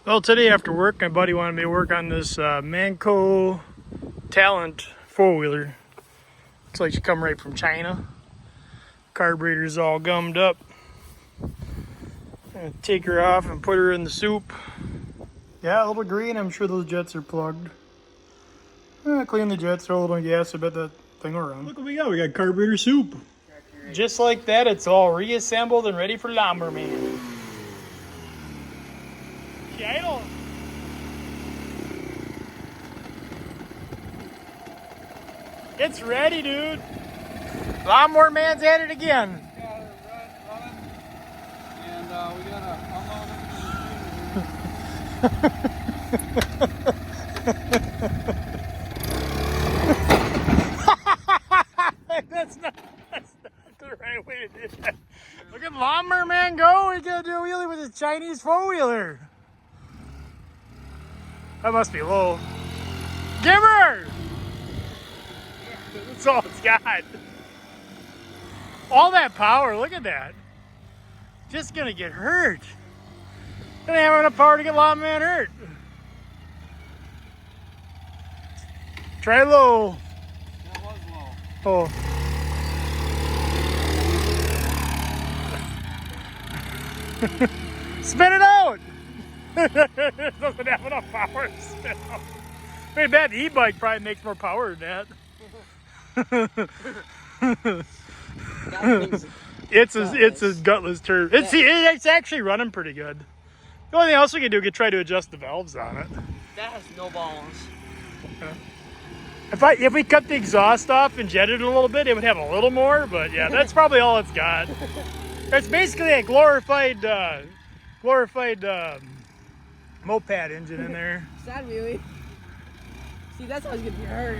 Well, today after work, my buddy wanted me to work on this Manco Talent four-wheeler. Looks like she come right from China. Carburetor's all gummed up. Gonna take her off and put her in the soup. Yeah, a little green. I'm sure those jets are plugged. Clean the jets, throw a little gas. I bet that thing will run. Look what we got. We got carburetor soup. Just like that, it's all reassembled and ready for Lawnmower Man. I don't. It's ready, dude. Lawnmower Man's at it again. Got her running, and we gotta unload That's not the right way to do that. Look at Lawnmower Man go. He's gonna do a wheelie with his Chinese four-wheeler. That must be low. Give her! That's all it's got. All that power, look at that. Just gonna get hurt. Gonna have enough power to get Lawnmower Man hurt. Try low. That was Oh. low. Spin it out! Doesn't have enough power to spin out. Maybe that e-bike probably makes more power than that. It's a gutless turd. It's actually running pretty good. The only thing else we can do is try to adjust the valves on it. That has no balls. If we cut the exhaust off and jetted it a little bit, it would have a little more. But yeah, that's probably all it's got. It's basically a glorified moped engine in there. Sad wheelie. See, that's how he's gonna get hurt.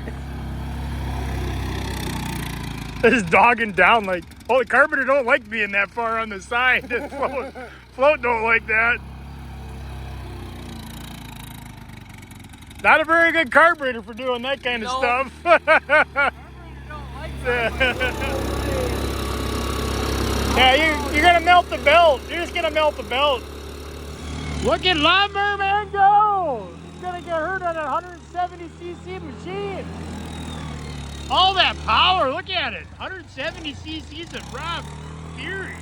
It's dogging down like, oh, the carburetor don't like being that far on the side. Float don't like that. Not a very good carburetor for doing that kind of stuff. Carburetor don't like that. Yeah, you're gonna melt the belt. You're just gonna melt the belt. Look at Lawnmower Man go! He's gonna get hurt on a 170cc machine. All that power, look at it. 170cc's of raw fury.